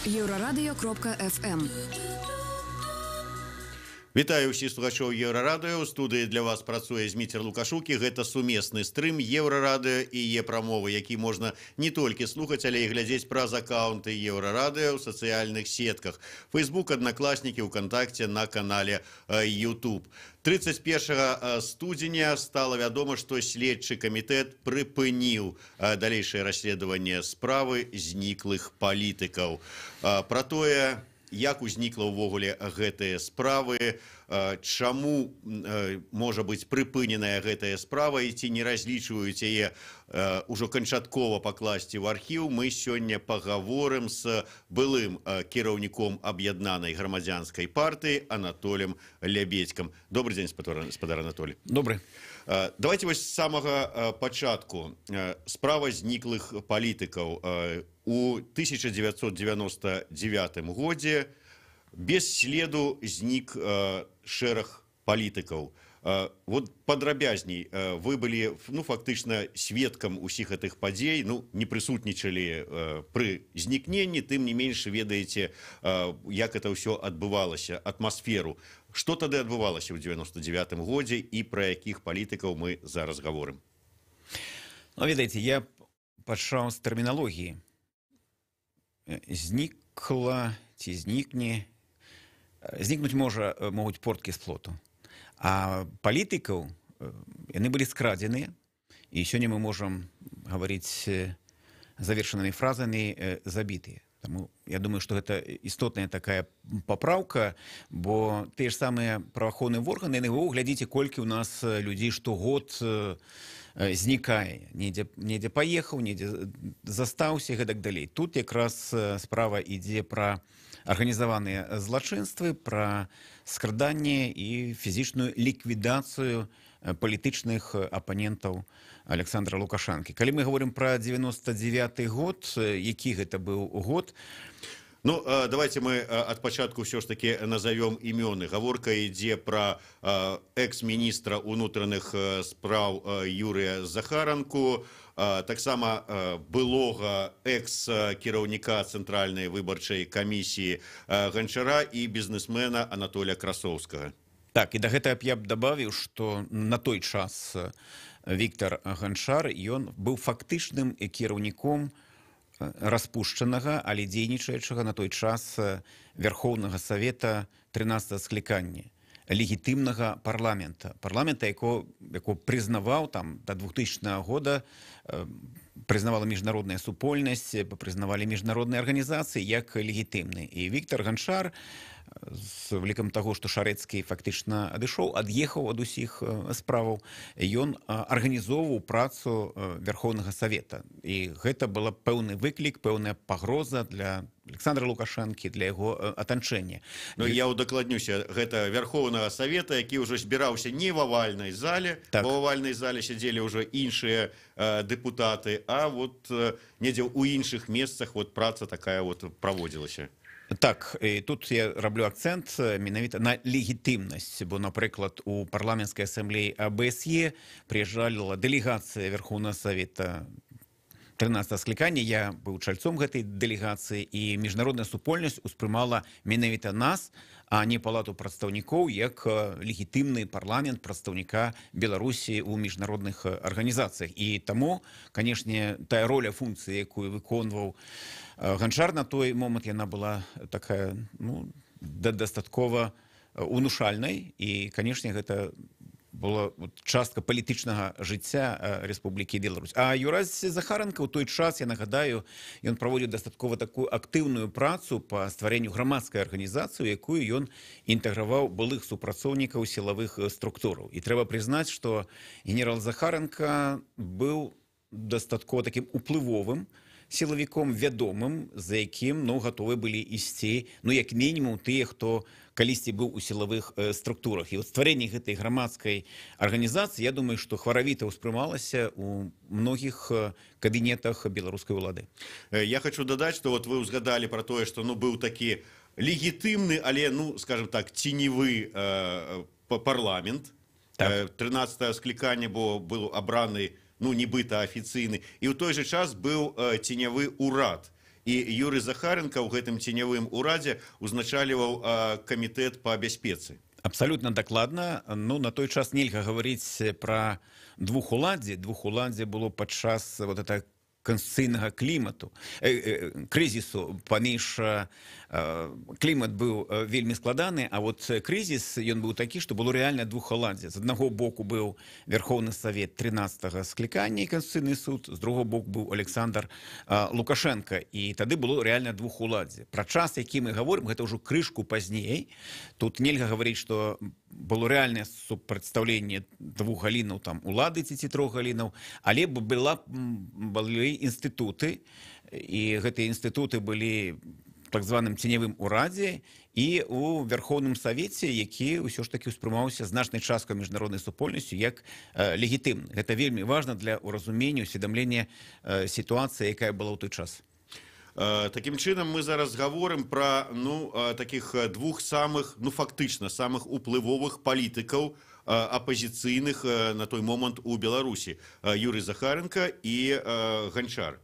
Еврорадио.FM. Вітаю ўсіх слухачоў Еўрарадыё. У студыі для вас працуе Зміцер Лукашукі. Гэта сумесны стрым Еўрарадыё і Е-прамовы, які можна не толькі слухаць, але і глядзець праз акаунты Еўрарадыё ў сацыяльных сетках. Facebook, Аднакласнікі, ВКонтакте, на канале YouTube. 31 студзеня стала вядома, што следчы камітэт прыпыніў далейшае расследаванне справы зніклых палітыкаў. Пра тое, як узнікла ўвогуле гэтыя справы, чаму можа быць прыпыненая гэтая справа і ці не разлічваюць яе ўжо канчаткова пакласці ў архіў, мы сёння пагаворым з былым кіраўніком аб'яднанай грамадзянскай партыі Анатолем Лябедзькам. Добрый дзень, спадар Анатолий. Добрый. Давайте вось з самага пачатку. Справа зніклых палітыкаў. У 1999 годзе без следу знік шэраг палітыкаў. Вот падрабязней, вы былі фактычна сведкам усіх гэтых падзей, не прысутнічалі пры знікненні, тым не менш ведаеце, як это ўсё адбывалася, атмасферу. Што тады адбывалася ў 99 годзе і пра якіх палітыкаў мы зараз гаворым? Ведаеце, я пачаў з тэрміналогіі. Знікла ці знікне, знікнуць могуць порткі з плоту. А палітыкаў, яны былі скрадзеныя, і сёння мы можам гаварыць завершанымі фразамі забітыя. Таму я думаю, што гэта істотная такая папраўка, бо тыя ж самыя праваахоўныя органы, НГО, глядзіце, колькі ў нас людзей штогод знікае. Недзе паехаў, недзе застаўся і гэтак далей. Тут якраз справа ідзе пра арганізаваныя злачынствы, пра скраданне і фізічную ліквідацыю палітычных апанентаў Александра Лукашэнкі. Калі мы говорим пра 99 год, які гэта быў год? Давайте мы от пачатку все ж таки назовем имёны. Гаворка ідзе пра экс-міністра ўнутраных спраў Юрыя Захаранку, таксама былога экс-кіраўніка Цэнтральнай выбарчай камісіі Ганчара і бізнесмена Анатоля Красоўскага. Так, і да гэтага я б дабавіў, што на той час Віктор Ганчар, ён быў фактычным кіраўніком распушчанага, але дзейнічаючага на той час Верхоўнага Савета 13 склікання, легітымнага парламента. Парламента, якого прызнаваў да 2000 года, прызнавала міжнародная супольнасць, прызнавалі міжнародныя арганізацыі як легітымны. І Віктор Ганчар, з улікам таго, што Шарэцкі фактычна адышоў, ад'ехаў ад усіх справаў, ён арганізоўваў працу Верхоўнага Савета. І гэта была пэўны выклік, пэўная пагроза для Александра Лукашэнкі, для яго атачэння. Я удакладнюся, гэта Верхоўнага Савета, які ўжо збіраўся не в авальнай зале, в авальнай зале сядзелі ўжо іншыя дэпутаты, а вот недзе ў іншых месцах праца такая праводзілася. Так, і тут я раблю акцент менавіта на легітымнасць, бо, напрыклад, у парламенцкай асамблеі АБСЕ прыязджала дэлегацыя Верхоўнага Савета 13 склікання, я быў чальцом гэтай дэлегацыі, і міжнародная супольнасць успрымала менавіта нас, а не палату прадстаўнікоў, як легітымны парламент прадстаўніка Беларусі ў міжнародных арганізацыях. І таму, канешне, тая роля, функцыя, якую выконваў Ганчар на той момант, яна была такая, дастаткова унушальнай, і, канешне, гэта была частка палітычнага жыцця Рэспублікі Беларусь. А Юрась Захаранка ў той час, я нагадаю, ён праводзіў дастаткова такую актыўную працу па стварэнню грамадскай арганізацыі, якую ён інтэграваў былых супрацоўнікаў сілавых структураў. І трэба прызнаць, што генерал Захаранка быў дастаткова такім уплывовым сілавіком вядомым, за якім гатовы былі ісці, як мінімум тыя, хто калісьці быў у сілавых структурах. І стварэнне гэтай грамадскай арганізацыі, я думаю, што хваравіта ўспрымалася ў многіх кабінетах беларускай улады. Я хочу дадаць, што вы ўзгадалі пра тое, што быў такі легітымны, але, скажем так, ценевы парламент. 13 скліканне, бо быў абраны нібыта афіцыйны. І ў той жа час быў ценявы ўрад. і Юрый Захаренко ў гэтым ценявым урадзе узначальваў камітэт па бяспецы. Абсолютно докладно. Ну, на той час нельга говорить про двухуладдзе. Двухуладдзе было падчас вот это конституцыйнага клімату, крызісу паміж клімат быў вельмі складаны, а вот крызіс ён быў такі, што было рэальна двухуладдзе. З аднаго боку быў Верховны Савет 13-го склікання і Конституцыйны суд, з другого боку быў Александр Лукашенко, і тады было рэальна двухуладдзе. Пра час, які мы гаворым, гэта ўжо крышку пазней. Тут нельга гаварыць, што было рэальнае супрацьстаўленне двух галінаў там улады ці трох галінаў, але былі інстытуты, і гэтыя інстытуты былі так званым ценявым урадзе і у Верховным Савеце, які ўсё ж такі ўспрымаўся значнай часткай міжнароднай супольнасцю як легітымны. Гэта вельмі важна для ўразумення, усведамлення сітуацыі, якая была ў той час. Такім чынам мы зараз гаворым пра такіх двух самых, фактычна самых уплывовых палітыкаў апозіцыйных на той момант у Беларусі. Юрый Захаренко і Ганчар.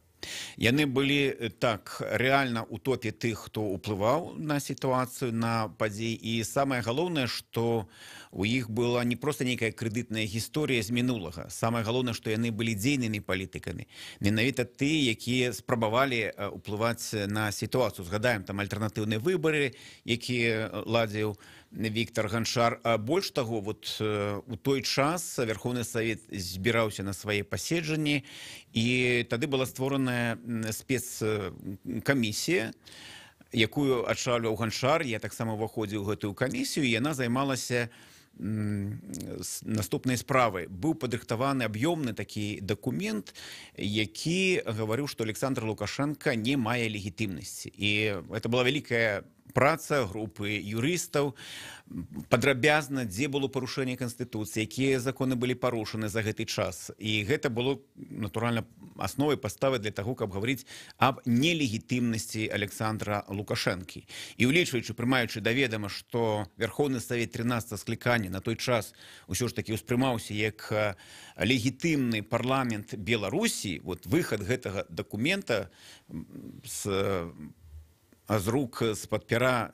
Яны былі так рэальна ў топе тых, хто ўплываў на сітуацыю, на падзеі. І самае галоўнае, што у іх была не проста нейкая крэдытная гісторыя з мінулага. Самае галоўнае, што яны былі дзейнымі палітыкамі. Менавіта тыя, якія спрабавалі ўплываць на сітуацыю. Згадаем там альтэрнатыўныя выбары, якія ладзіў Віктор Ганчар. А больш таго, вот у той час Верховны Савет збіраўся на свае паседжанні, і тады была створаная спецкамісія, якую ачалваў Ганчар. Я таксама ўваходзіў у гэтую камісію, і яна займалася наступнай справай. Быў падрыхтаваны аб'ёмны такі дакумент, які гаварыў, што Александр Лукашенко не мае легітымнасці. І гэта была вялікая праца групы юрыстаў, падрабязна, дзе было парушэнне Канстытуцыі, якія законы былі парушаны за гэты час. І гэта было, натуральна, асновай паставы для таго, каб гаварыць аб нелегітымнасці Александра Лукашэнкі. І улічваючы, прымаючы да ведама, што Верховны Савет 13-го склікання на той час усё ж такі ўспрымаўся як легітымны парламент Беларусі, вот выхад гэтага дакумента з рук, з-пад пера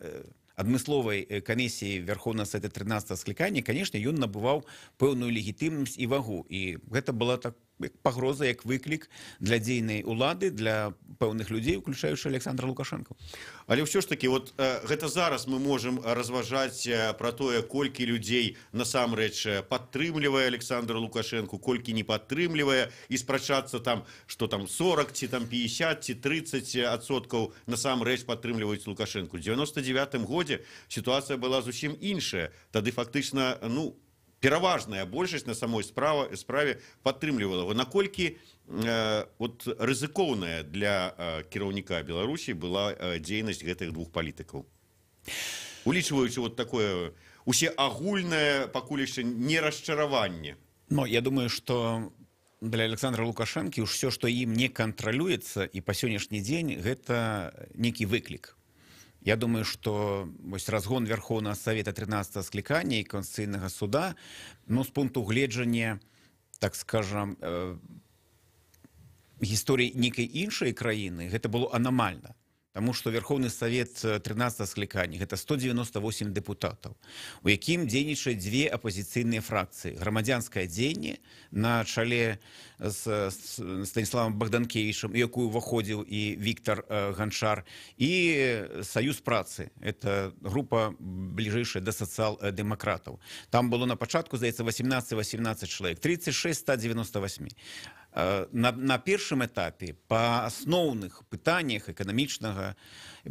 адмысловай камісіі Верховнага Савета 13-го склікання, канешне, ён набываў пэўную легітымнасць і вагу. І гэта была так пагроза, як выклік для дзейнай улады, для пэўных людзей, уключаючы Александра Лукашенко. Але ўсё ж такі, вот гэта зараз мы можам разважаць пра тое, колькі людзей насамрэч падтрымлівае Александра Лукашенко, колькі не падтрымлівае, і спрачацца там, што там 40 ці там 50 ці 30% насамрэч падтрымліваюць Лукашенко. У 99-м годзе сітуацыя была зусім іншая. Тады фактычна, пераважная большасць на самой справе падтрымлівала. Наколькі рызыкоўная для кіраўніка Беларусі была дзейнасць гэтых двух палітыкаў? Улічваючы вот такое усе агульнае пакуль яшчэ не расчараванне. Я думаю, што для Александра Лукашэнкі ўсё, што ім не кантралюецца, і па сённяшні дзень гэта нейкі выклік. Я думаю, што разгон Верховнага Савета 13-го склікання і Конституцыйнага суда, з пункту гледжання, так скажам, гісторыі нейкай іншай краіны, гэта было анамальна. Таму што Верховны Савет 13-го склікання – гэта 198 дэпутатаў, у якім дзейнічаюць дзве апозіцыйныя фракцыі. Грамадзянскае дзеянне на чале з Станіславам Богданкевічам, у якую ўваходзіў і Віктор Ганчар, і Саюз працы. Гэта група бліжэйшая да сацыял-дэмакратаў. Там было на пачатку, здаецца, 18 чалавек, 36 198. На першым этапе па асноўных пытаннях эканамічнага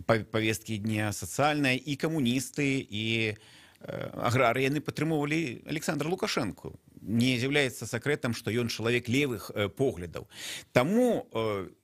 павесткі дня, сацыяльнай, і камуністы, і аграрыі, яны падтрымоўвалі Александра Лукашэнку. Не з'яўляецца сакрэтам, што ён чалавек левых поглядаў. Таму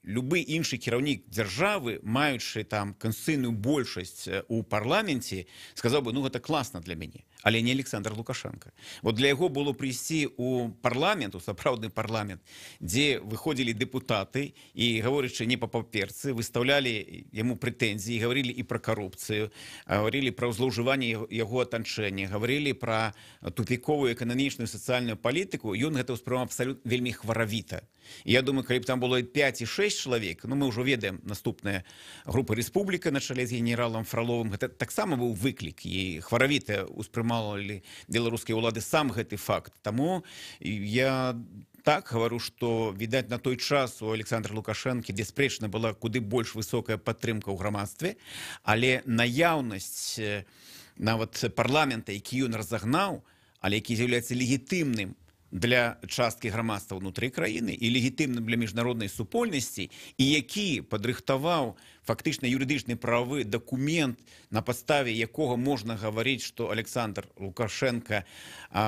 любы іншы кіраўнік дзяржавы, маючы там канстытуцыйную большасць у парламенце, сказаў бы, гэта класна для мяне, але не Александр Лукашенко. Вот для яго было прыйсці ў парламент, у сапраўдны парламент, дзе выходзілі дэпутаты і, гаворачы не па паперцы, выстаўлялі яму прэтэнзіі, гаварылі і пра карупцыю, гаварылі пра злоўжыванне яго атачэння, гаварылі пра тупіковую эканамічную сацыяльную сацыяльную палітыку, ён гэта ўспрымаў абсалютна вельмі хваравіта. І я думаю, калі б там было 5 і 6 чалавек, ну мы ўжо ведаем наступная група Рэспубліка на чале з генералам Фроловым, гэта таксама быў выклік, і хваравіта ўспрымалі беларускія ўлады сам гэты факт. Таму я так говорю, что, видать, на той час у Александра Лукашэнкі бясспрэчна была куды больш высокая падтрымка ў грамадстве, але наяўнасць нават парламента, які ён разагнаў, але які з'яўляецца легітымным для часткі грамадства ўнутры краіны і легітымным для міжнароднай супольнасці, і які падрыхтаваў фактычна юрыдычны прававы дакумент, на падставе якога можна гаварыць, што Александр Лукашенко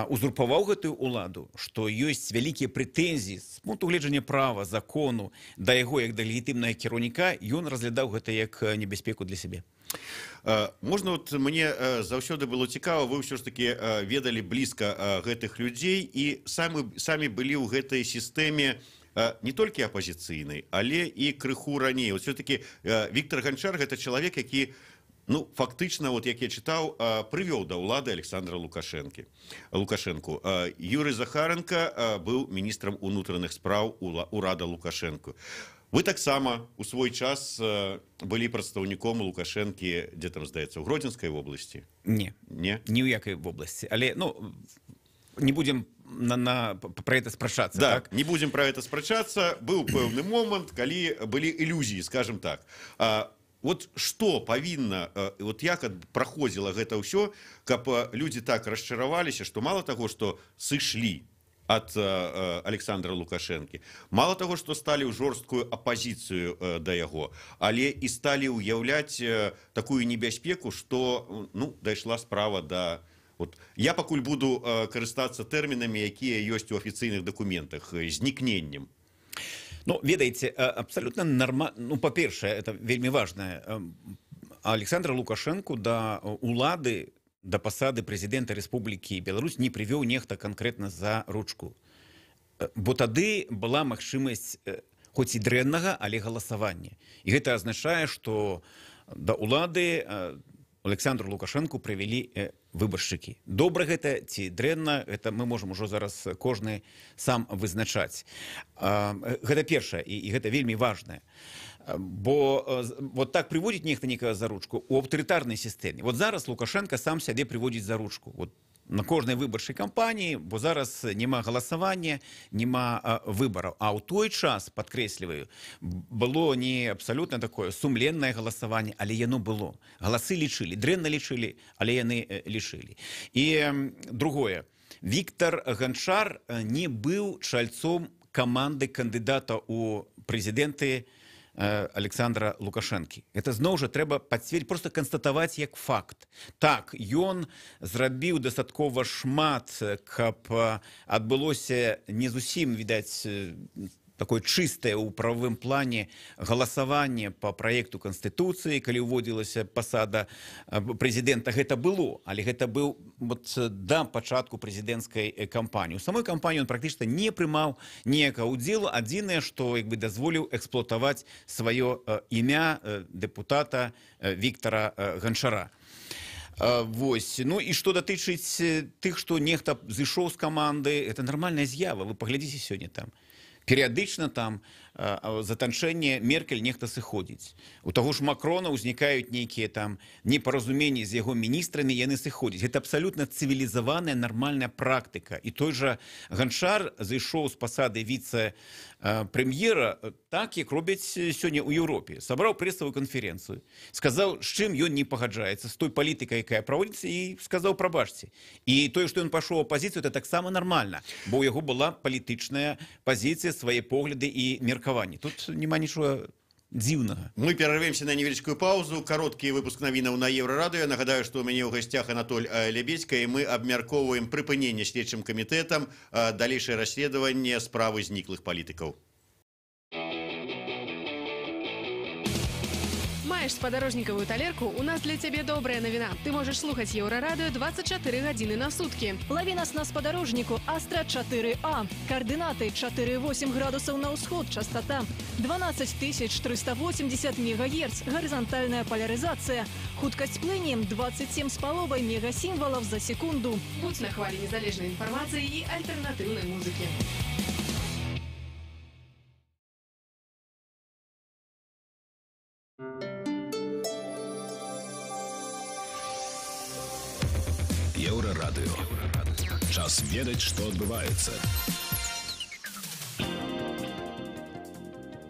узурпаваў гэтую ўладу, што ёсць вялікія прэтэнзіі з пункту гледжання права, закону да яго як да легітымнага кіраўніка, ён разглядаў гэта як небяспеку для сябе. Можна, вот мне заўсёды было цікава, вы ўсё ж таки ведалі блізка гэтых людзей і самі былі ў гэтай сістэме не толькі апазіцыйнай, але і крыху раней. Вот все-таки Віктор Ганчар гэта чалавек, які, ну, фактычна, вот як я чытаў, прывёў да ўлады Александра Лукашэнку. Юрый Захаренко быў міністрам унутраных спраў урада Лукашэнку. Вы таксама у свой час былі прадстаўніком Лукашэнкі, дзе там, здаецца, у Гродзенскай вобласці? Не, ні ў якай вобласці. Але, ну, не будем про это спрачацца. Да, так? Не будем про это спрачацца. Быў пэўны момант, калі былі ілюзіі, скажем так. Вот што павінна, вот як праходзіла гэта ўсё, каб людзі так расчараваліся, што мала таго, што сышлі от Александра Лукашэнкі. Мало того, что стали ў жорсткую апозіцыю да яго, але і сталі ўяўляць такую небяспеку, што, ну, дайшла справа да... Вот. Я пакуль буду карыстацца тэрмінамі, якія ёсць у афіцыйных дакументах, знікненнем. Ну, ведаеце, абсолютно нормально. Ну, па-першае, это вельмі важнае. Александра Лукашэнку да улады, да пасады прэзідэнта Рэспублікі Беларусь не прывёў нехта канкрэтна за ручку. Бо тады была магчымасць хоць і дрэннага, але галасавання. І гэта азначае, што да улады Александру Лукашэнку прывялі выбаршчыкі. Добра гэта ці дрэнна, гэта мы можам ужо зараз кожны сам вызначаць. Гэта першае, і гэта вельмі важнае. Бо вот так прыводзіць нехта некага за ручку у аўтарытарнай сістэме. Вот зараз Лукашенко сам сябе прыводзіць за ручку. Вот на кожнай выбарчай кампаніі, бо зараз няма галасавання, няма выбараў. А ў той час, падкрэсліваю, было не абсалютна такое сумленнае галасаванне, але яно было. Галасы лічылі, дрэнна лічылі, але яны лічылі. І другое. Віктор Ганчар не быў чальцом каманды кандыдата ў прэзідэнты Александра Лукашэнкі. Это зноў жа трэба пацвердзіць, просто канстатаваць як факт. Так, ён зрабіў дастаткова шмат, каб адбылося не зусім, відаць, такое чыстае ў прававым плане галасаванне па праекту Канстытуцыі, калі ўводзілася пасада прэзідэнта, гэта было, але гэта быў вот да пачатку прэзідэнцкай кампаніі. У самой кампаніі ён практычна не прымаў ніякага ўдзелу, адзінае, што як бы дазволіў эксплуатаваць сваё імя дэпутата Віктора Ганчара. Вось. Ну і што датычыць тых, што нехта зышоў з каманды, это нармальная з'ява, вы паглядзіце сёння там. Перыядычна там затанчэнне Меркель нехта сыходзіць. У таго ж Макрона ўзнікаюць нейкія там непаразуменні з яго міністрамі, яны сыходзяць. Гэта абсалютна цывілізаваная нармальная практыка. І той жа Ганчар зайшоў з пасады віцэ-прэм'ера так, як робяць сёння ў Еўропе. Сабраў прэсавую канферэнцыю, сказаў, з чым ён не пагаджаецца, з той палітыкай, якая праводзіцца, і сказаў, прабачце. І тое, што ён пайшоў у апазіцыю, это таксама нармальна, бо ў яго была палітычная пазіцыя, свае погляды і меркаванні. Тут няма нічого дзіўнага. Мы перарвемся на невялічкую паузу. Кароткі выпуск навінаў на Еўрарадыё. Нагадаю, што ў мяне ў гасцях Анатоль Лебедзька, і мы абмяркоўваем прыпыненне следчым камітэтам, далейшае расследаванне справы зніклых палітыкаў. Маеш спадарожнікавую талерку, у нас для цябе добрая навіна. Ты можаш слухаць Еўрарадыё 24 гадзіны на суткі. Лаві нас на спадарожніку Астра 4А. Координаты 4,8 градусов на ўсход, частота 12380 МГц, горизонтальная поляризация, хуткасць плыні 27,5 мегасімвалаў за секунду. Будь на хвалі незалежнай інфармацыі і альтэрнатыўнай музыкі. Еўрарадыё. Час ведаць, што адбываецца.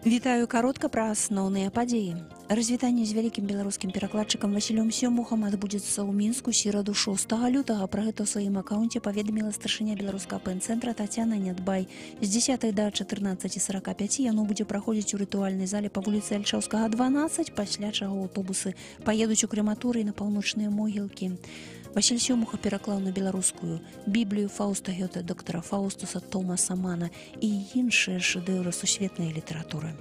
Вітаю каротка пра асноўныя падзеі. Развітанне з вялікім беларускім перакладчыкам Васілём Сёмухам адбудзецца ў Мінску сераду 6 лютага. Пра гэта ў сваім акаунце паведаміла старшыня беларускага пэн-цэнтра Тацяна Нядбай. З 10 да 14:45 яно будзе праходзіць у рытуальнай зале па вуліцы Альшаўскага, 12, пасля чаго аўтобусы паедуць у крэматорый на паўночныя могілкі. Васіль Сёмуха пераклаў на беларускую Біблію Фауста Гёте, доктара Фаустуса Томаса Мана і іншыя шэдэўры сусветнай літаратуры.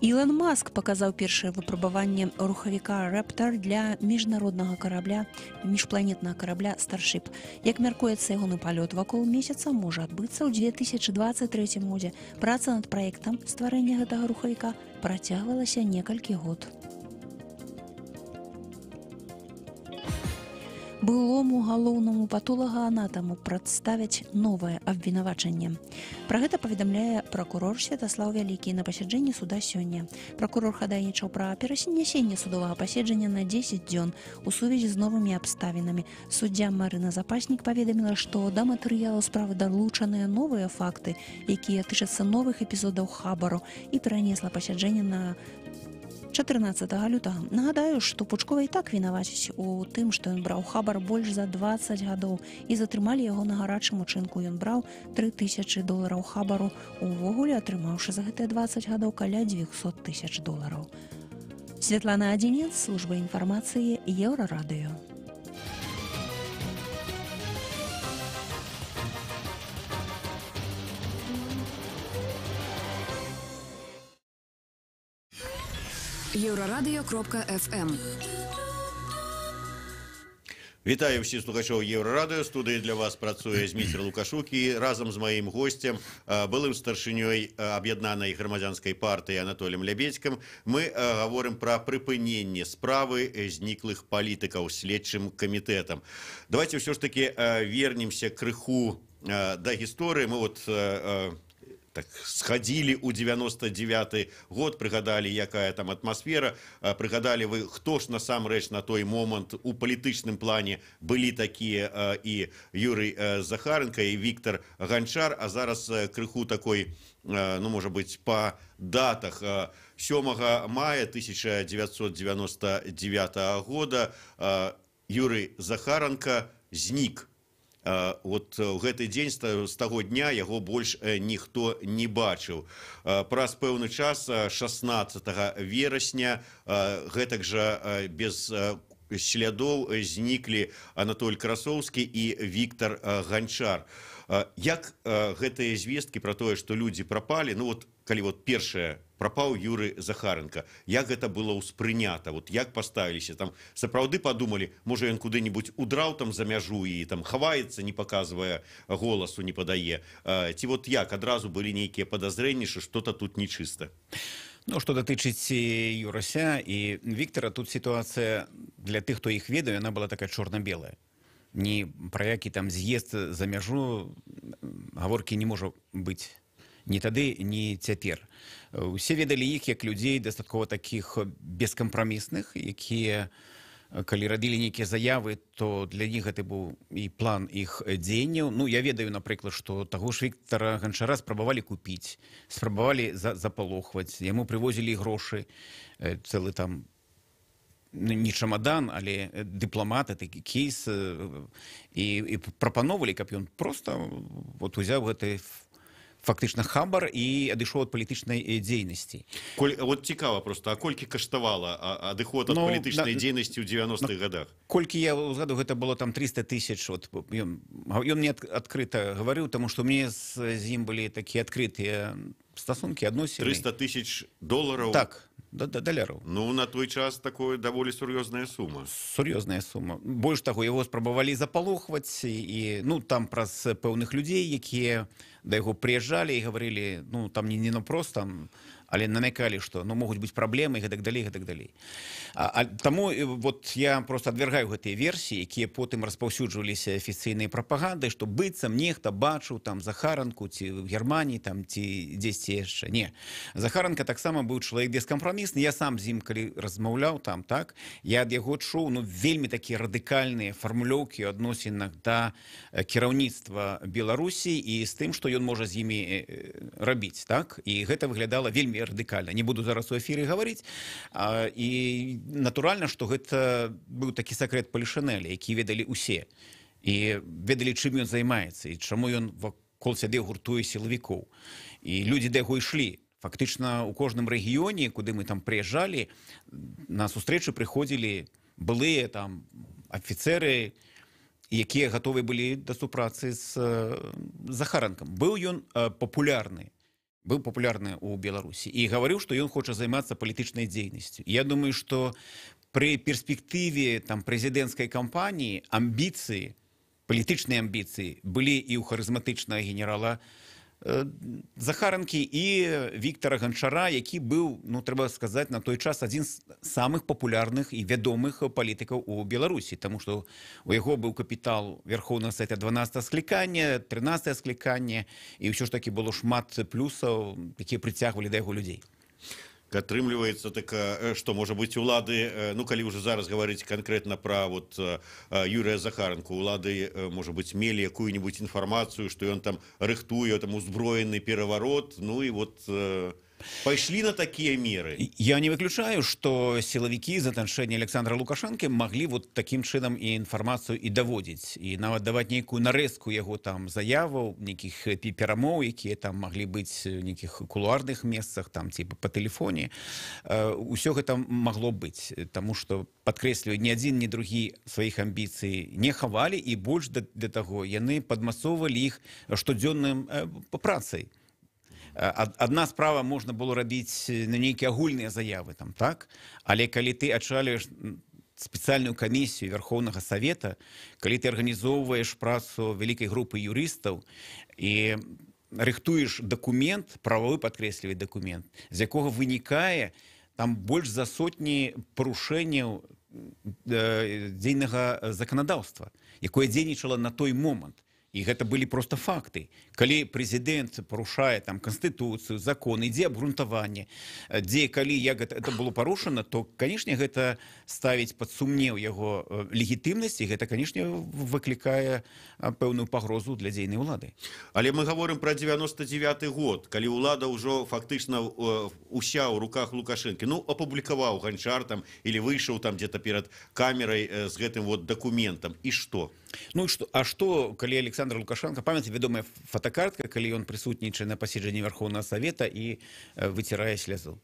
Ілон Маск паказаў першае выпрабаванне рухавіка «Рэптар» для міжнароднага карабля, міжпланетнага карабля «Старшып». Як мяркуецца, ягоны палёт вакол месяца можа адбыцца ў 2023 годзе. Праца над праектам стварэння гэтага рухавіка працягвалася некалькі год. Былому галоўнаму патолага-анатаму прадставяць новае абвінавачанне. Пра гэта паведамляе пракурор Святаслаў Вялікі на пасяджэнні суда сёння. Пракурор хадайнічаў пра перанясенне судовага паседжання на 10 дзён у сувязі з новымі абставінамі. Суддзя Марына Запаснік паведаміла, што да матэрыялу справы далучаныя новыя факты, якія тычацца новых эпізодаў хабару, і перанесла пасяджэнне на 14 лютага. Нагадаю, што Пучкова і так вінаваціць у тым, што ён браў хабар больш за 20 гадоў і затрымалі яго на гарачым учынку. Ён браў $3000 хабару, увогуле атрымаўшы за гэтыя 20 гадоў каля $200,000. Святлана Адзінец, служба інфармацыі, Еўрарадыё. Еўрарадыё.фм. Вітаю ўсіх слухачоў Еўрарадыё. Студыі для вас працуе Зміцер Лукашук і разам з маім госцем, былым старшынёй аб'яднанай грамадзянскай партыі Анатоліем Лябедзькім, мы гаворым пра прыпыненне справы зніклых палітыкаў следчым камітэтам. Давайте ўсё ж таки вернемся крыху да гісторыі. Мы так сходили у 99-й год, прыгадалі, якая там атмасфера, прыгадалі вы, хто ж насамрэч на той момант у палітычным плане былі такія і Юрый Захаренко, і Віктор Ганчар, а зараз крыху такой, ну, можа быць, па датах. 7 мая 1999 года Юрый Захаренко знік. Вот у гэты дзень з таго дня яго больш ніхто не бачыў. Праз пэўны час 16 верасня гэтак жа без слядоў зніклі Анатоль Красоўскі і Віктор Ганчар. Як гэтыя звесткі пра тое, што людзі прапалі, ну вот калі вот першае прапаў Юры Захаренко, як гэта было ўспрынята, вот як паставіліся, там сапраўды падумалі, можа ён куды-нибудь удраў там за мяжу і там хаваецца, не паказвае голасу, не падае, ці вот як адразу былі нейкія падазрэнні, што што-то тут нечыста? Ну, што датычыць Юрася і Віктора, тут сітуацыя для тых, хто іх ведае, яна была такая чорна-белая. Ні пра які там з'езд за мяжу гаворкі не можа быць ні тады, ні цяпер. Усе ведалі іх як людзей дастаткова такіх бескампрамісных, якія, калі рабілі нейкія заявы, то для іх гэта быў і план іх дзеянняў. Ну, я ведаю, напрыклад, што таго ж Віктора Ганчара спрабавалі купіць, спрабавалі запалохваць, яму прывозілі грошы, цэлы там не чамадан, але дыпламат, такі кейс, і прапановалі, каб ён проста узяў гэты фактычна хабар і адышоў ад палітычнай дзейнасці. Вот цікава просто, а колькі каштавала адыход ад палітычнай дзейнасці ў 90-х годах? Колькі я згадаю, гэта было там 300 000. Ён мне адкрыта гаварыў, таму што мне з ім былі такія адкрытыя стасункі, адносіны. $300 000? Так. даляраў. Ну, на той час такое даволі сур'ёзная сума. Сур'ёзная сума. Больш таго, яго спрабавалі запалохваць, і там праз пэўных людзей, якія да яго прыязджалі і гаварылі, там не наўпрост, але намякалі, што могуць быць праблемы і гэтак далей. Таму вот я просто адвяргаю гэтыя версіі, якія потым распаўсюджваліся афіцыйнай прапагандай, што быццам нехта бачыў там Захаранку ці ў Германіі там ці дзесьці яшчэ. Не. Захаранка таксама быў чалавек бескампрамісны. Я сам з ім калі размаўляў там, так, я ад яго чуў вельмі такія радыкальныя фармулёўкі ў адносінах да кіраўніцтва Беларусі і з тым, што ён можа з імі рабіць, так? І гэта выглядала вельмі радыкальна. Не буду зараз у эфіры гаварыць. І натуральна, што гэта быў такі сакрэт палішынэля, які ведалі ўсе. І ведалі, чым ён займаецца, і чаму ён вакол сябе гуртуе сілавікоў. І людзі да яго ішлі. Фактычна, у кожным рэгіёне, куды мы там прыязджалі, на сустрэчы прыходзілі былыя там афіцэры, якія гатовы былі да супрацы з Захаранкам. Быў ён папулярны ў Беларусі і гаварыў, што ён хоча займацца палітычнай дзейнасцю. Я думаю, што пры перспектыве прэзідэнцкай кампаніі палітычныя амбіцыі былі і ў харызматычнага генерала Захаранкі і Віктара Ганчара, які быў, трэба сказаць, на той час адзін з самых папулярных і вядомых палітыкаў у Беларусі, таму што у яго быў капітал Верхоўнага Савета 12 склікання, 13 склікання, і ўсё ж такі было шмат плюсаў, якія прыцягвалі да яго людзей. Атрымліваецца што можа быць улады, калі ўжо зараз гаварыць канкрэтна пра Юрыя Захаранку, улады, можа быць, мелі якую-нибудь інфармацыю, што ён там рыхтуе узброены пераварот, і пайшлі на такія меры. Я не выключаю, што сілавікі з атачэння Александра Лукашэнкі маглі такім чынам і інфармацыю і даводзіць, і нават даваць нейкую нарэзку яго там заяваў, нейкіх перамоў, якія там маглі быць у нейкіх кулуарных месцах, там ці па тэлефоне. Усё гэта магло быць, таму што, падкрэсліваю, ні адзін, ні другі сваіх амбіцый не хавалі, і больш да таго яны падмацоўвалі іх штодзённым працай. Адна справа можна было рабіць на нейкія агульныя заявы, так? Але калі ты ачалюеш спецыяльную камісію Верхоўнага Савета, калі ты арганізоўваеш працу вялікай групы юрыстаў і рыхтуеш дакумент, правовы, падкрэсліваю, дакумент, з якога вынікае там больш за сотні парушэнняў дзейнага заканадаўства, якое дзейнічала на той момант. І гэта былі проста факты. Калі прэзідэнт парушае канстытуцыю, закон, ідзе абгрунтаванне, калі гэта было парушана, то, канешне, гэта ставіць пад сумнеў яго легітымнасць, і гэта, канешне, выклікае пэўную пагрозу для дзейнай улады. Але мы гаворым пра 99-й год, калі ўлада ўжо фактычна ўся ў руках Лукашэнкі. Апублікаваў Ганчар или выйшаў дзе-то перад камерай з гэтым дакументам. І што? А што, калі Александр Лукашенко, памяце, вядомая фотокартка, калі ён прысутнічае на паседжанні Верхоўнага Савета і выцірае слязу.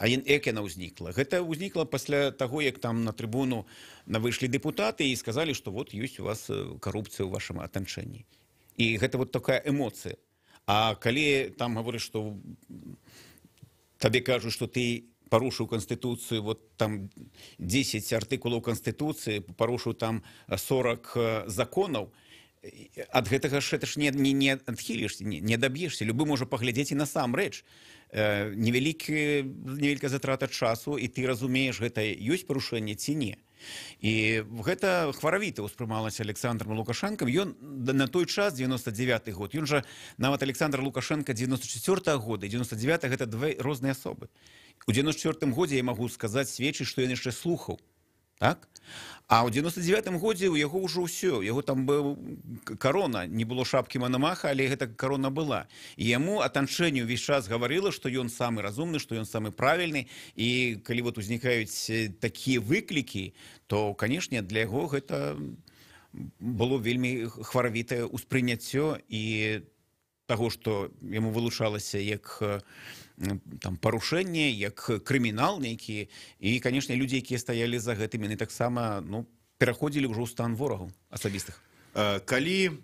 А як яна ўзнікла? Гэта ўзнікла пасля таго, як там на трыбуну выйшлі дэпутаты і сказалі, што ёсць у вас карупцыя ў вашым атачэнні. І гэта такая эмоцыя. А калі там гаворыш, што табе кажуць, што ты парушыў Конституцыю, там 10 артыкулаў Конституцыі, парушыў там 40 законаў, ад гэтага ж не адхілішся, не даб'ешся. Любы можа паглядзець і насамрэч. Невялікая затрата часу, і ты разумееш, гэта ёсць парушэнне ці не. І гэта хваравіта ўспрымалася Александром Лукашэнкам. Ён на той час, 99-й год, ён жа нават Александр Лукашенко 94-го года і 99-й гэта две розныя асобы. У 94-м годзе я магу сказаць, сведчыць, што ён яшчэ слухаў. Так? А ў 99-м годзе у яго ўжо ўсё. У яго там быў карона. Не было шапкі Манамаха, але гэта карона была. І яму атачэнне ўвесь час гаварыла, што ён самы разумны, што ён самы правільны. І калі узнікаюць такія выклікі, то, канешне, для яго гэта было вельмі хваравітае ўспрыняццё і таго, што яму вылучалася як парушэнне, як крымінал нейкі. І, канешне, людзі, якія стаялі за гэтым, яны таксама пераходзілі ўжо ў стан ворагаў асабістых. Калі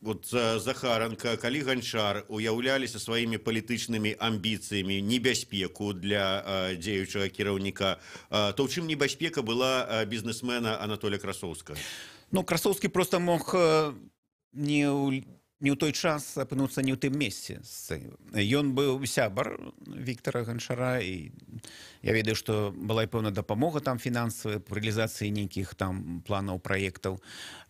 вот Захаранка, калі Ганчар уяўляліся сваімі палітычнымі амбіцыямі небяспеку для дзеючага кіраўніка, то ў чым небяспека была бізнесмена Анатолія Красоўскага? Ну, Красоўскі просто мог не ў той час апынуцца не ў тым месцы. Ён быў сябар Віктара Ганчара, і я ведаю, што была і пэўна дапамога там фінансавая па рэалізацыі нейкіх там планаў, праектаў.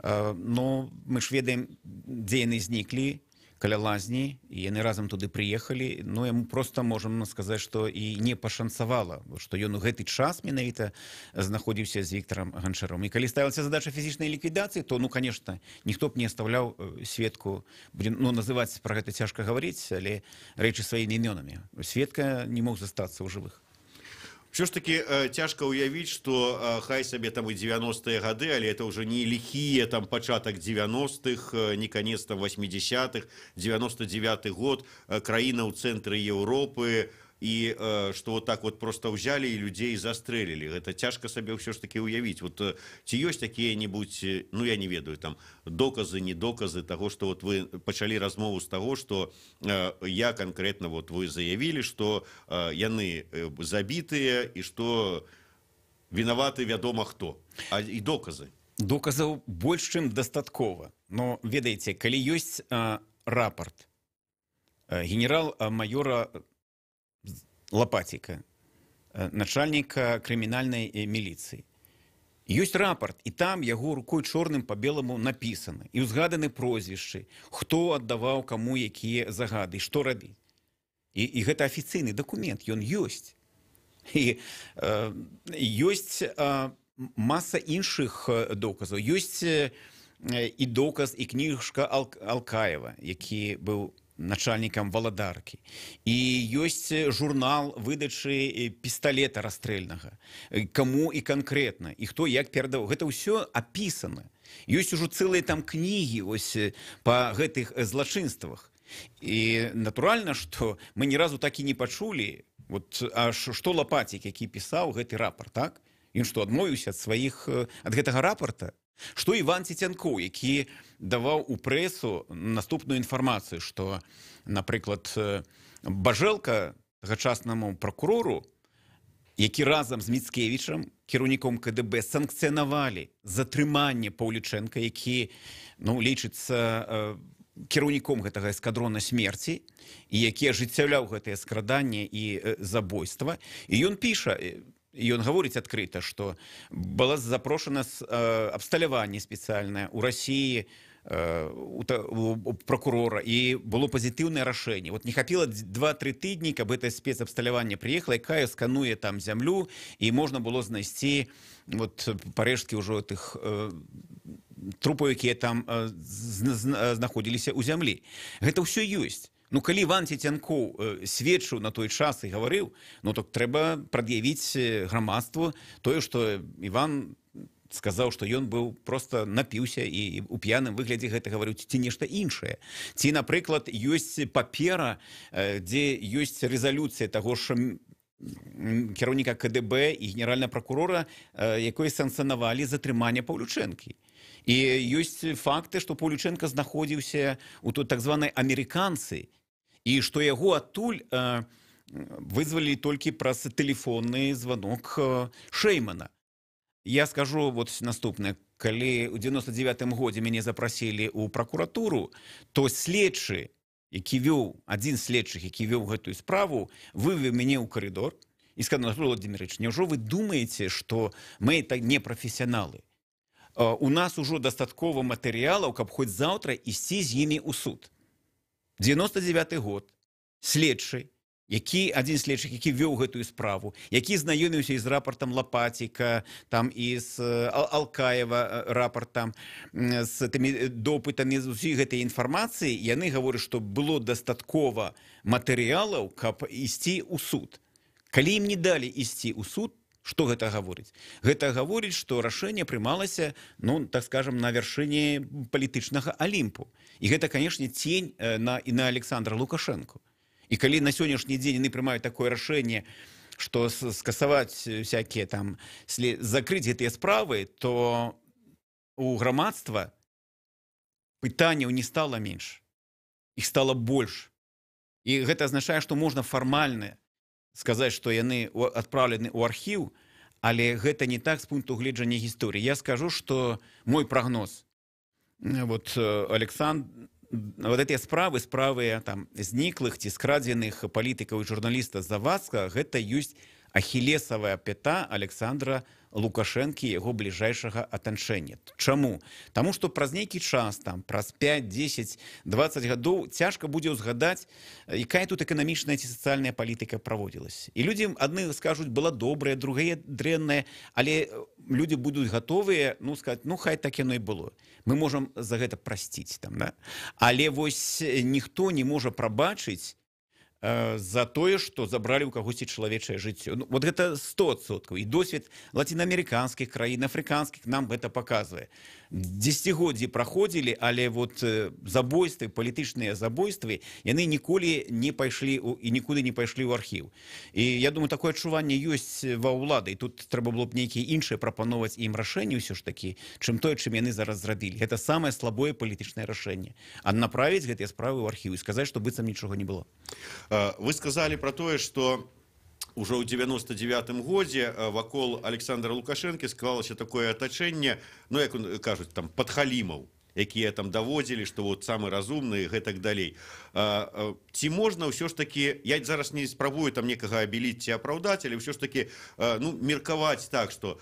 Но мы ж ведаем, дзе яны зніклі, каля лазні, і яны разам туды прыехалі. Ну, яму проста можам сказаць, што і не пашанцавала, што ён у гэты час менавіта знаходзіўся з Віктарам Ганчаром. І калі ставілася задача фізічнай ліквідацыі, то, ну, конечно, ніхто б не аставляў сведку, ну, называць пра гэта цяжка гаварыць, але рэчы сваімі імёнамі. Сведка не мог застацца ў жывых. Все ж таки цяжка ўявіць, што хай сабе там і 90-е гады, але это ўжо не ліхія там пачатак 90-х, не канец там 80-х, 99-й год, краіна ў цэнтры Еўропы, і што вот так вот просто ўзялі і людзей застрэлілі. Гэта цяжка сабе ўсё ж таки ўявіць. Вот ці ёсць якія-небудзь, ну я не ведаю, там доказы, недоказы таго, што вот вы пачалі размову з таго, што я канкрэтна вот вы заявілі, што яны забітыя і што вінаваты вядома хто. А і доказы? Доказаў больш чым дастаткова. Но ведаеце, калі ёсць рапорт генерал-майора Лопатіка, начальніка крымінальнай міліцыі. Ёсць рапорт, і там яго рукой чорным па беламу напісана, і ўзгаданы прозвішчы, хто аддаваў каму якія загады, і што рабіць. І гэта афіцыйны дакумент, ён ёсць. І ёсць маса іншых доказаў. Ёсць і доказ, і кніжка Алкаева, які быў начальнікам Валадаркі. І ёсць журнал выдачы пісталета расстрэльнага. Каму і канкрэтна, і хто як перадаваў. Гэта ўсё апісана. Ёсць ужо цэлыя там кнігі па гэтых злачынствах. І натуральна, што мы ні разу так і не пачулі, што Лапатік, які пісаў гэты рапорт, так? Ён што, адмовіўся ад гэтага рапорта? Што Іван Цецянкоў, які даваў у прэсу наступную інфармацыю, што, напрыклад, Бажэлка, тагачаснаму пракурору, які разам з Міцкевічам, кіраўніком КДБ, санкцыянавалі затрыманне Паўлічэнка, які, ну, лічыцца кіраўніком гэтага эскадрона смерці, і які ажыццяўляў гэтае скраданне і забойства. І ён піша, ён гаворыць адкрыта, што было запрошана абсталяванне спецыяльнае ў Расіі у прокурора, і было пазітыўнае рашэнне. Вот не хапіла 2-3 тыдні, каб гэта спецабсталяванне прыехала, якая скануе там зямлю, і можна было знайсці парэшткі ўжо тых трупаў, якія там знаходзіліся ў зямлі. Гэта ўсё ёсць. Ну, калі Іван Цецянкоў сведчыў на той час і гаварыў, ну, так трэба прад'явіць грамадству тое, што Іван сказаў, што ён быў проста напіўся і ў п'яным выглядзе гэта гаварыў, ці нешта іншае. Ці, напрыклад, ёсць папера, дзе ёсць рэзалюцыя таго ж кіраўніка КДБ і генеральнага пракурора, якой санкцыянавалі затрыманне Паўлючэнкі. І ёсць факты, што Паўлючэнка знаходзіўся ў той так званай амерыканцы, і што яго адтуль вызвалілі толькі праз тэлефонны званок Шэймана. Я скажу наступнае. Калі ў 99-м годзе мяне запрасілі ў пракуратуру, то следчы, адзін з следчых, які вёў гэтую справу, вывеў мяне ў карыдор і сказаў: Владимирович, няўжо вы думаеце, што мы не прафесіяналы? У нас ужо дастаткова матэрыялаў, каб хоць заўтра ісці з імі ў суд. 99-й год. Следчы, адзін з следчых, які вёў гэтую справу, які знаёміўся і з рапартам Лапатіка, там і з Алкаева рапартам, з тымі допытамі, з усёй гэтай інфармацыі, яны гавораць, што было дастаткова матэрыялаў, каб ісці ў суд. Калі ім не далі ісці ў суд, што гэта гаворыць? Гэта гаворыць, што рашэнне прымалася, ну, так скажам, на вяршыні палітычнага Алімпу. І гэта, канешне, цень і на Александра Лукашэнку. І калі на сённяшні дзень яны прымаюць такое рашэнне, што скасаваць всякія там, закрыць гэтыя справы, то у грамадства пытанняў не стала менш, іх стала больш. І гэта азначае, што можна фармальна сказаць, што яны адпраўлены ў архіў, але гэта не так з пункту гледжання гісторыі. Я скажу, што мой прагноз, вот гэтыя справы там зніклых ці скрадзеных палітыкаў і журналіста Завадска, гэта ёсць ахілесавая пята Александра Лукашэнкі, яго бліжэйшага атачэння. Чаму? Таму што праз нейкі час, там, праз 5, 10, 20 гадоў цяжка будзе ўзгадаць, якая тут эканамічная ці сацыяльная палітыка праводзілася. І людзі адны скажуць, была добрая, другая дрэнная, але людзі будуць гатовыя, сказаць, хай так яно і было. Мы можам за гэта прасціць там, да? Але вось ніхто не можа прабачыць за тое, што забралі ў кагосьці чалавечае жыццё. Вот гэта 100%. І досвед лацінаамерыканскіх краін, афрыканскіх нам гэта паказвае. Дзесяцігоддзі праходзілі, але вот забойствы, палітычныя забойствы, яны ніколі не пайшлі і нікуды не пайшлі ў архіў. І я думаю, такое адчуванне ёсць ва ўлады. І тут трэба было б нейкія іншыя прапановаць ім рашэнні ўсё ж такі, чым тое, чым яны зараз зрабілі. Гэта самае слабое палітычнае рашэнне. А направіць гэтыя справы ў архіў і сказаць, што быццам нічога не было. Вы сказали про тое, што ўжо ў 99-м годзе вакол Александра Лукашэнкі склалася такое атачэнне, як кажуць, там, падхалімаў, якія там даводзілі, што вот самы разумны і гэтак далей. Ці можна ўсё ж такі, я зараз не спрабую там некага абеліць ці апраўдаць, але ўсё ж такі меркаваць так, што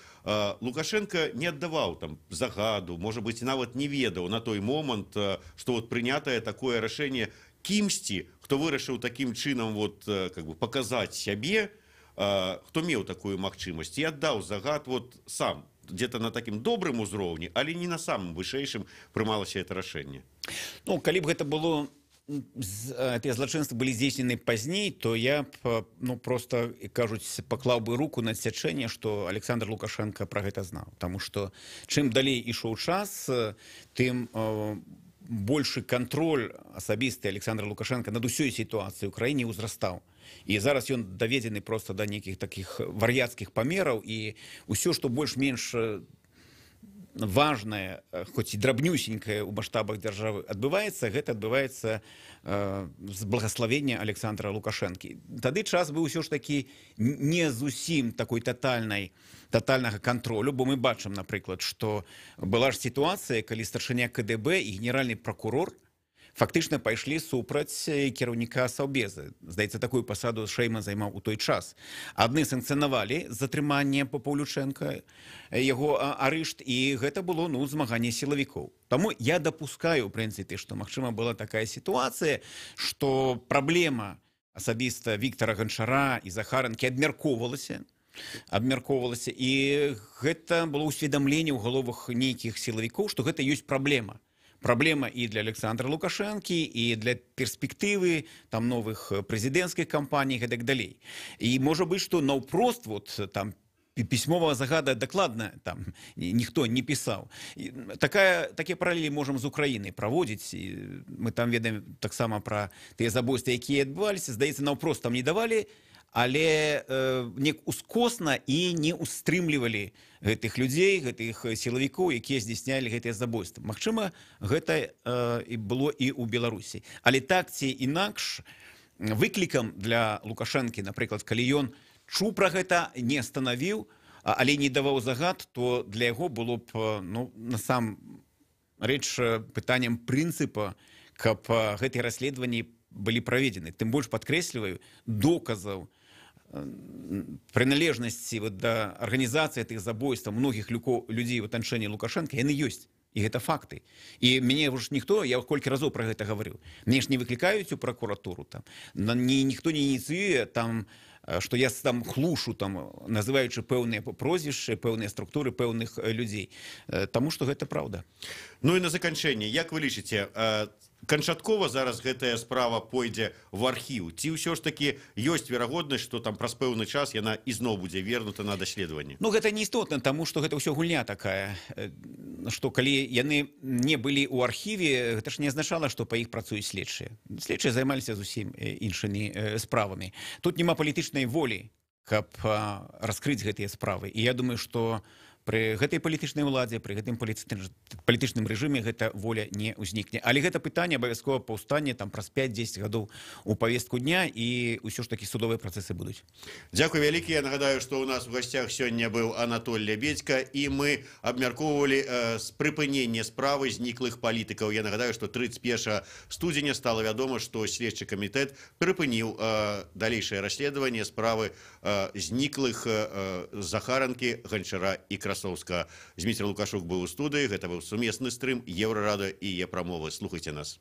Лукашенко не аддаваў там загаду, можа быць, нават не ведаў на той момант, што вот прынятае такое рашэнне кімсьці, хто вырашыў такім чынам вот, как бы, паказаць сябе, хто меў такую магчымасць, і аддаў загад вот сам, где-то на такім добрым узроўні, але не на самым вышэйшым прымалася это рашэнне. Калі б гэта было, тыя злачынствы былі здзейснены пазней, то я просто, кажуць, паклаў бы руку на адсячэнне, што Александр Лукашенко пра гэта знаў. Таму што чым далей ішоў час, тым большы кантроль асабісты Александра Лукашенко над усёй сітуацыяй у краіне ўзрастаў. І зараз ён даведзены проста да нейкіх такіх вар'яцкіх памераў, і ўсё, што больш-менш важнае, хоць і драбнюсенькае ў маштабах дзяржавы адбываецца, гэта адбываецца з благаславення Александра Лукашэнкі. Тады час быў усё ж такі не зусім такой татальнага кантролю, бо мы бачым, напрыклад, што была ж сітуацыя, калі старшыня КДБ і генеральны пракурор фактычна пайшлі супраць кіраўніка Саўбезы. Здаецца, такую пасаду Шэйман займаў у той час. Адны санкцыянавалі затрыманне Паўлючэнка, яго арышт, і гэта было змаганне сілавікоў. Таму я дапускаю, у прынцыпе, што, магчыма, была такая сітуацыя, што праблема асабіста Віктара Ганчара і Захаранкі абмяркоўвалася, і гэта было ўсведамленне ў галовах нейкіх сілавікоў, што гэта ёсць праблема. Праблема і для Александра Лукашэнкі, і для перспектывы там новых прэзідэнцкіх кампаній і так далей. І можа быць, што наўпрост вот там пісьмовага загада дакладна там ніхто не пісаў. Такія паралелі можам з Украінай праводзіць. Мы там ведаем таксама пра тыя забойствы, якія адбываліся. Здаецца, наўпрост там не давалі, але неяк ускосна і не устрымлівалі гэтых людзей, гэтых сілавікоў, якія здзяйснялі гэтыя забойствы. Магчыма, гэта і было і ў Беларусі. Але так ці інакш, выклікам для Лукашэнкі, напрыклад, калі ён чуў пра гэта, не станавіў, але не даваў загад, то для яго было б, насамрэч, пытаннем прынцыпа, каб гэтыя расследаванні былі праведзены. Тым больш падкрэсліваю, доказаў прыналежнасці да арганізацыі тых забойстваў многіх людзей у атачэнні Лукашэнка, яны ёсць. І гэта факты. І мяне ж ніхто, я колькі разоў пра гэта гаварыў, мяне ж не выклікаюць у пракуратуру, ніхто не ініцыюе, што я там хлушу, называючы пэўныя прозвішчы, пэўныя структуры пэўных людзей. Таму што гэта праўда. Ну і на заканчэнне, як вы лічыце, канчаткова зараз гэтая справа пойдзе в архіў? Ці ўсё ж такі ёсць верагоднасць, што там праз пэўны час яна ізноў будзе вернута на даследаванне? Гэта не істотна, таму што гэта ўсё гульня такая, што калі яны не былі ў архіве, гэта ж не азначала, што па іх працуюць следчыя. Следчыя займаліся зусім іншымі справамі. Тут няма палітычнай волі, каб раскрыць гэтыя справы. І я думаю, што пры гэтай палітычнай уладзе, пры гэтым палітычным рэжыме гэта воля не ўзнікне. Але гэта пытанне абавязкова паўстане там праз 5-10 гадоў у павестку дня, і ўсё ж такі судовыя працэсы будуць. Дзякуй вялікі. Я нагадаю, што ў нас у гасцях сёння быў Анатоль Лябедзька, і мы абмяркоўвалі прыпыненне справы зніклых палітыкаў. Я нагадаю, што 31 студзеня стала вядома, што следчы камітэт прыпыніў далейшае расследаванне справы зніклых Захаранкі, Ганчара і Красоўска. Зміцер Лукашук быў у студыі. Гэта быў сумесны стрым Еўрарадыё і Е-прамовы. Слухайце нас.